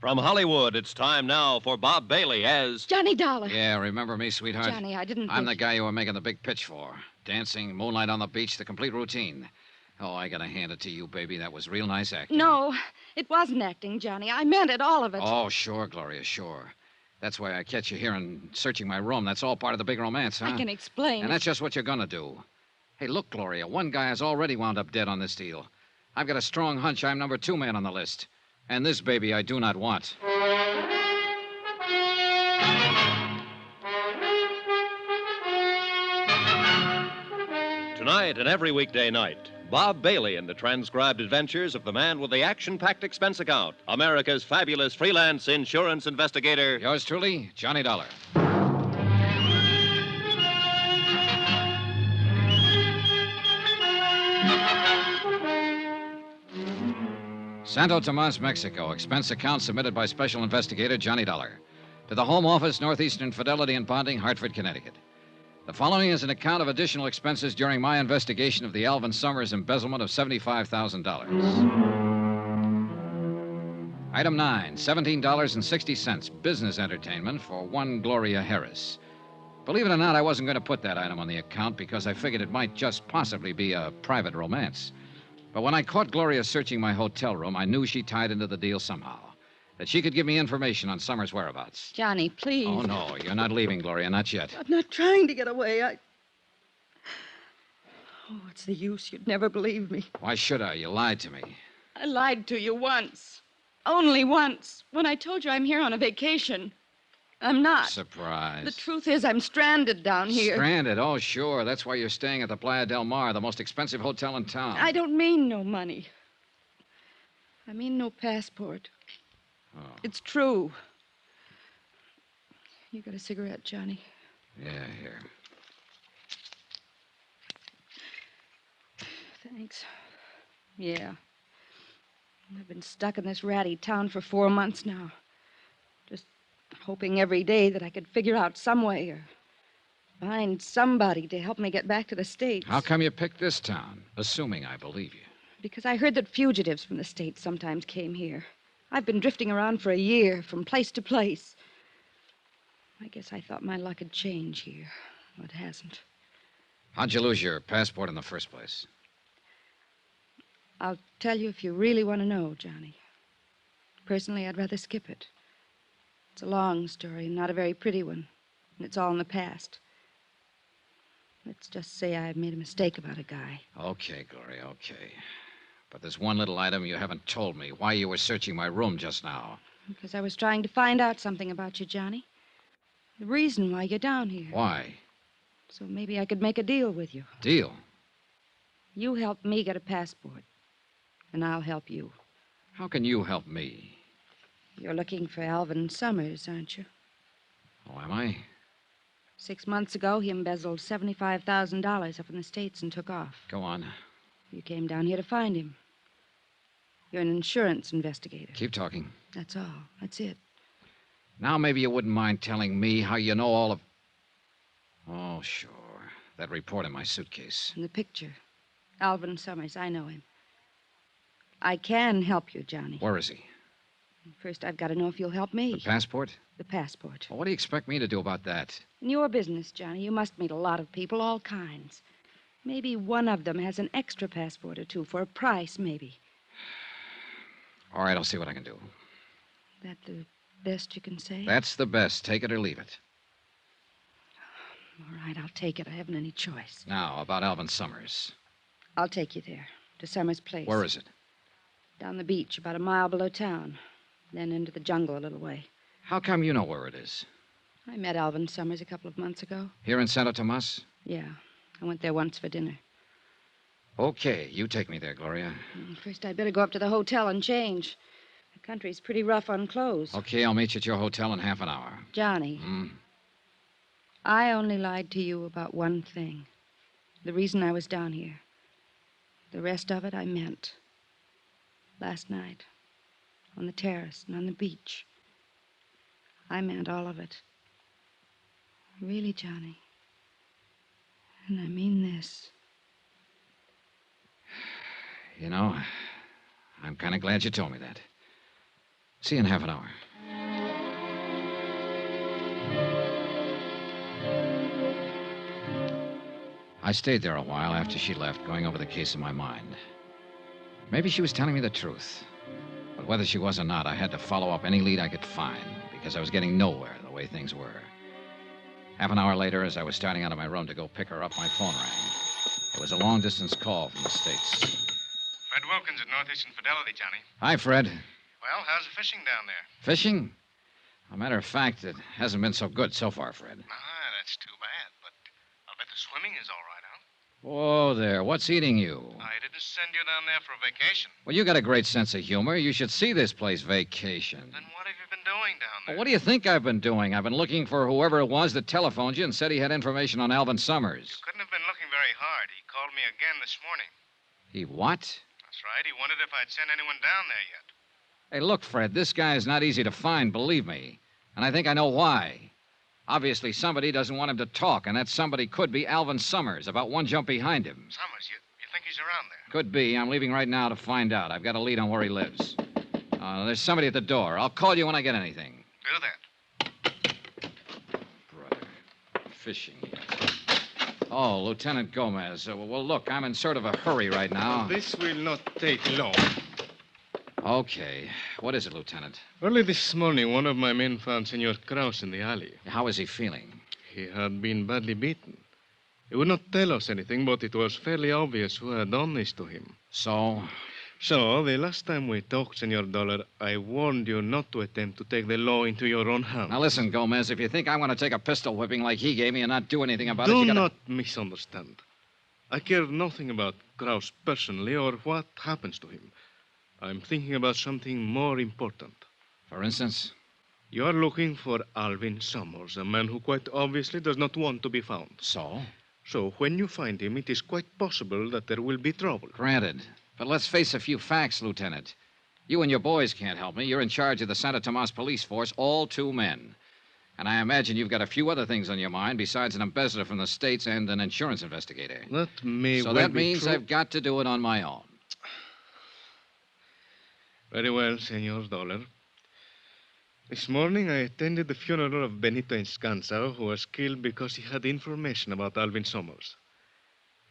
From Hollywood, it's time now for Bob Bailey as... Johnny Dollar. Yeah, remember me, sweetheart? Johnny, I didn't I'm the think... guy you were making the big pitch for. Dancing, moonlight on the beach, the complete routine. Oh, I gotta hand it to you, baby. That was real nice acting. No, it wasn't acting, Johnny. I meant it, all of it. Oh, sure, Gloria, sure. That's why I catch you here and searching my room. That's all part of the big romance, huh? I can explain. And that's just what you're gonna do. Hey, look, Gloria, one guy has already wound up dead on this deal. I've got a strong hunch I'm number 2 man on the list. And this baby I do not want. Tonight and every weekday night, Bob Bailey in the transcribed adventures of the man with the action-packed expense account, America's fabulous freelance insurance investigator. Yours truly, Johnny Dollar. Santo Tomas, Mexico. Expense account submitted by Special Investigator Johnny Dollar. To the Home Office, Northeastern Fidelity and Bonding, Hartford, Connecticut. The following is an account of additional expenses during my investigation of the Alvin Summers embezzlement of $75,000. Item 9, $17.60, business entertainment for one Gloria Harris. Believe it or not, I wasn't going to put that item on the account because I figured it might just possibly be a private romance. But when I caught Gloria searching my hotel room, I knew she tied into the deal somehow. That she could give me information on Summers' whereabouts. Johnny, please. Oh, no, you're not leaving, Gloria, not yet. I'm not trying to get away. Oh, what's the use? You'd never believe me. Why should I? You lied to me. I lied to you once. Only once. When I told you I'm here on a vacation. I'm not. Surprise. The truth is I'm stranded down here. Stranded? Oh, sure. That's why you're staying at the Playa del Mar, the most expensive hotel in town. I don't mean no money. I mean no passport. Oh. It's true. You got a cigarette, Johnny? Yeah, here. Thanks. Yeah. I've been stuck in this ratty town for 4 months now. Just hoping every day that I could figure out some way or find somebody to help me get back to the States. How come you picked this town? Assuming I believe you. Because I heard that fugitives from the States sometimes came here. I've been drifting around for a year, from place to place. I guess I thought my luck had changed here. Well, it hasn't. How'd you lose your passport in the first place? I'll tell you if you really want to know, Johnny. Personally, I'd rather skip it. It's a long story, and not a very pretty one. And it's all in the past. Let's just say I made a mistake about a guy. Okay, Gloria, okay. But there's one little item you haven't told me. Why you were searching my room just now. Because I was trying to find out something about you, Johnny. The reason why you're down here. Why? So maybe I could make a deal with you. Deal? You help me get a passport, and I'll help you. How can you help me? You're looking for Alvin Summers, aren't you? Oh, am I? 6 months ago, he embezzled $75,000 up in the States and took off. Go on. You came down here to find him. You're an insurance investigator. Keep talking. That's all. That's it. Now maybe you wouldn't mind telling me how you know all of... Oh, sure. That report in my suitcase. And the picture. Alvin Summers, I know him. I can help you, Johnny. Where is he? First, I've got to know if you'll help me. The passport? The passport. Well, what do you expect me to do about that? In your business, Johnny, you must meet a lot of people, all kinds. Maybe one of them has an extra passport or two for a price, maybe. All right, I'll see what I can do. That the best you can say? That's the best. Take it or leave it. All right, I'll take it. I haven't any choice. Now, about Alvin Summers. I'll take you there, to Summers' place. Where is it? Down the beach, about a mile below town. Then into the jungle a little way. How come you know where it is? I met Alvin Summers a couple of months ago. Here in Santo Tomas? Yeah, I went there once for dinner. Okay, you take me there, Gloria. First, I'd better go up to the hotel and change. The country's pretty rough on clothes. Okay, I'll meet you at your hotel in half an hour. Johnny, I only lied to you about one thing. The reason I was down here. The rest of it I meant. Last night, on the terrace and on the beach. I meant all of it. Really, Johnny. And I mean this. You know, I'm kind of glad you told me that. See you in half an hour. I stayed there a while after she left, going over the case in my mind. Maybe she was telling me the truth. But whether she was or not, I had to follow up any lead I could find, because I was getting nowhere the way things were. Half an hour later, as I was starting out of my room to go pick her up, my phone rang. It was a long-distance call from the States. Fred Wilkins at Northeastern Fidelity, Johnny. Hi, Fred. Well, how's the fishing down there? Fishing? As a matter of fact, it hasn't been so good so far, Fred. That's too bad, but I'll bet the swimming is all right, huh? Whoa there, what's eating you? I didn't send you down there for a vacation. Well, you got a great sense of humor. You should see this place vacation. Then what have you been doing down there? Well, what do you think I've been doing? I've been looking for whoever it was that telephoned you and said he had information on Alvin Summers. You couldn't have been looking very hard. He called me again this morning. He what? That's right. He wondered if I'd sent anyone down there yet. Hey, look, Fred, this guy is not easy to find, believe me. And I think I know why. Obviously, somebody doesn't want him to talk, and that somebody could be Alvin Summers, about one jump behind him. Summers, you think he's around there? Could be. I'm leaving right now to find out. I've got a lead on where he lives. There's somebody at the door. I'll call you when I get anything. Do that. Brother. Fishing. Oh, Lieutenant Gomez. Well, look, I'm in sort of a hurry right now. This will not take long. Okay. What is it, Lieutenant? Early this morning, one of my men found Senor Krause in the alley. How is he feeling? He had been badly beaten. He would not tell us anything, but it was fairly obvious who had done this to him. So? So, the last time we talked, Senor Dollar, I warned you not to attempt to take the law into your own hands. Now, listen, Gomez, if you think I want to take a pistol whipping like he gave me and not do anything about it, Do you gotta... not misunderstand. I care nothing about Krause personally or what happens to him. I'm thinking about something more important. For instance? You are looking for Alvin Summers, a man who quite obviously does not want to be found. So? So, when you find him, it is quite possible that there will be trouble. Granted. But let's face a few facts, Lieutenant. You and your boys can't help me. You're in charge of the Santa Tomas police force, all 2 men. And I imagine you've got a few other things on your mind besides an embezzler from the States and an insurance investigator. That may So well that be means true. I've got to do it on my own. Very well, Senor Dollar. This morning I attended the funeral of Benito Enscanza, who was killed because he had information about Alvin Summers.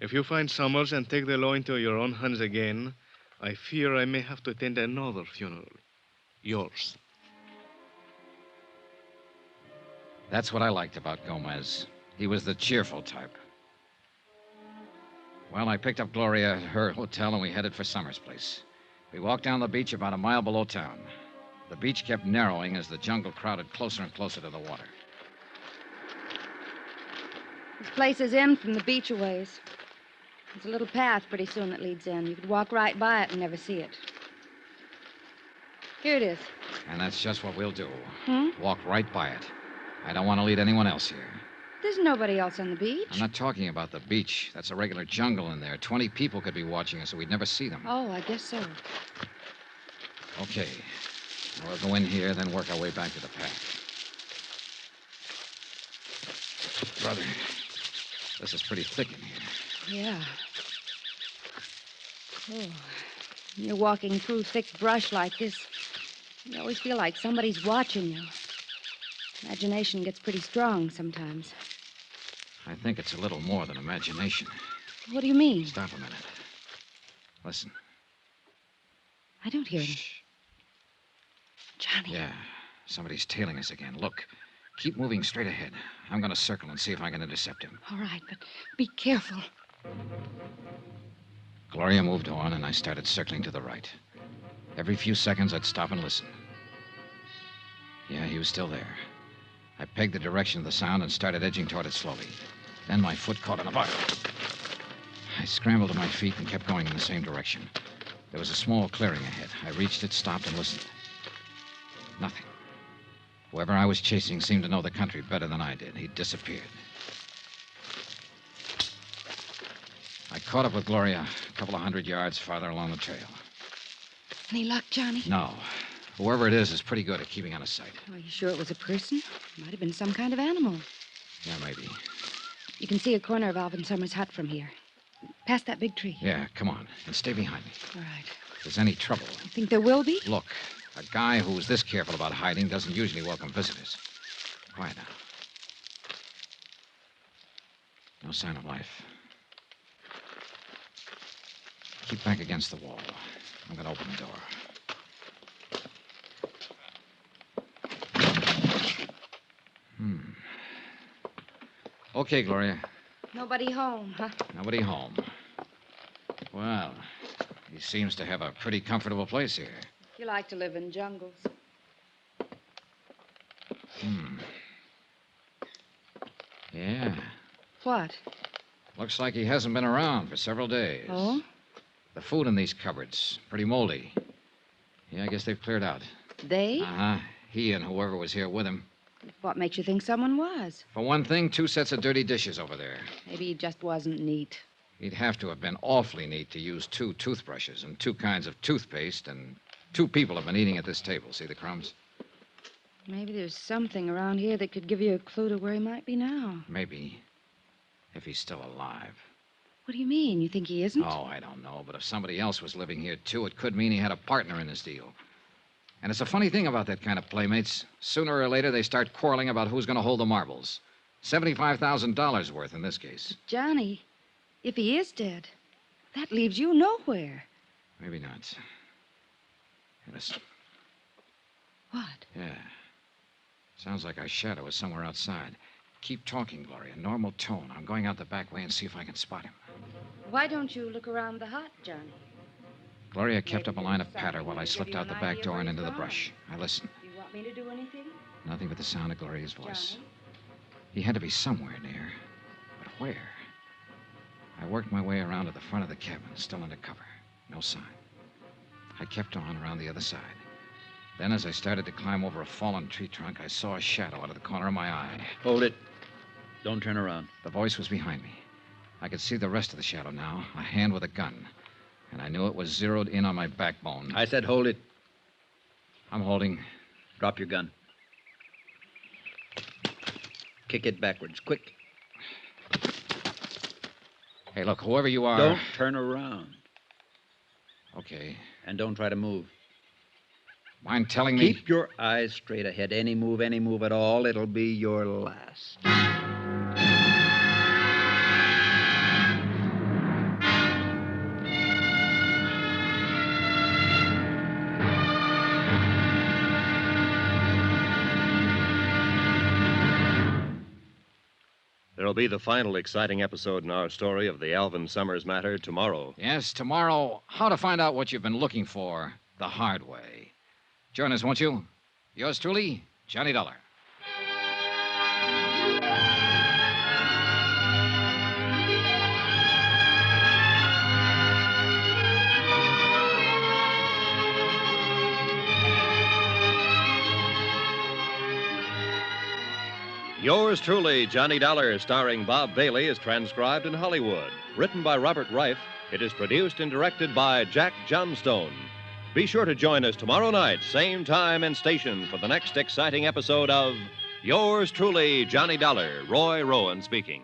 If you find Summers and take the law into your own hands again, I fear I may have to attend another funeral. Yours. That's what I liked about Gomez. He was the cheerful type. Well, I picked up Gloria at her hotel and we headed for Summers' place. We walked down the beach about a mile below town. The beach kept narrowing as the jungle crowded closer and closer to the water. This place is in from the beach a ways. There's a little path pretty soon that leads in. You could walk right by it and never see it. Here it is. And that's just what we'll do. Hmm? Walk right by it. I don't want to lead anyone else here. There's nobody else on the beach. I'm not talking about the beach. That's a regular jungle in there. 20 people could be watching us, so we'd never see them. Oh, I guess so. Okay. Now we'll go in here, then work our way back to the path. Brother, this is pretty thick in here. Yeah. Oh, when you're walking through thick brush like this, you always feel like somebody's watching you. Imagination gets pretty strong sometimes. I think it's a little more than imagination. What do you mean? Stop a minute. Listen. I don't hear anything. Shh. Johnny. Yeah, somebody's tailing us again. Look, keep moving straight ahead. I'm going to circle and see if I can intercept him. All right, but be careful. Gloria moved on, and I started circling to the right. Every few seconds, I'd stop and listen. Yeah, he was still there. I pegged the direction of the sound and started edging toward it slowly. Then my foot caught on a bar. I scrambled to my feet and kept going in the same direction. There was a small clearing ahead. I reached it, stopped, and listened. Nothing. Whoever I was chasing seemed to know the country better than I did. He'd disappeared. I caught up with Gloria a couple of 100 yards farther along the trail. Any luck, Johnny? No. Whoever it is pretty good at keeping out of sight. Are you sure it was a person? Might have been some kind of animal. Yeah, maybe. You can see a corner of Alvin Summers' hut from here. Past that big tree. Yeah, come on. And stay behind me. All right. If there's any trouble, You think there will be? look, A guy who's this careful about hiding doesn't usually welcome visitors. Quiet now. No sign of life. Keep back against the wall. I'm going to open the door. Okay, Gloria. Nobody home, huh? Nobody home. Well, he seems to have a pretty comfortable place here. You like to live in jungles. Yeah. What? Looks like he hasn't been around for several days. Oh? The food in these cupboards, pretty moldy. Yeah, I guess they've cleared out. They? Uh-huh. He and whoever was here with him. What makes you think someone was? For one thing, 2 sets of dirty dishes over there. Maybe he just wasn't neat. He'd have to have been awfully neat to use 2 toothbrushes and 2 kinds of toothpaste, and 2 people have been eating at this table. See the crumbs? Maybe there's something around here that could give you a clue to where he might be now. Maybe. If he's still alive. What do you mean? You think he isn't? Oh, I don't know. But if somebody else was living here, too, it could mean he had a partner in this deal. And it's a funny thing about that kind of playmates. Sooner or later, they start quarreling about who's going to hold the marbles. $75,000 worth in this case. Johnny, if he is dead, that leaves you nowhere. Maybe not. Hey, listen. What? Yeah. Sounds like our shadow is somewhere outside. Keep talking, Gloria. Normal tone. I'm going out the back way and see if I can spot him. Why don't you look around the hut, Johnny? Gloria kept up a line of patter while I slipped out the back door and into the brush. I listened. Do you want me to do anything? Nothing but the sound of Gloria's voice. Johnny? He had to be somewhere near. But where? I worked my way around to the front of the cabin, still under cover. No sign. I kept on around the other side. Then, as I started to climb over a fallen tree trunk, I saw a shadow out of the corner of my eye. Hold it. Don't turn around. The voice was behind me. I could see the rest of the shadow now, a hand with a gun. And I knew it was zeroed in on my backbone. I said hold it. I'm holding. Drop your gun. Kick it backwards, quick. Hey, look, whoever you are... Don't turn around. Okay. And don't try to move. Mind telling me... Keep your eyes straight ahead. Any move at all, it'll be your last. There'll be the final exciting episode in our story of the Alvin Summers matter tomorrow. Yes, tomorrow, how to find out what you've been looking for the hard way. Join us, won't you? Yours truly, Johnny Dollar. Yours truly, Johnny Dollar, starring Bob Bailey, is transcribed in Hollywood. Written by Robert Reif, it is produced and directed by Jack Johnstone. Be sure to join us tomorrow night, same time and station, for the next exciting episode of Yours truly, Johnny Dollar. Roy Rowan speaking.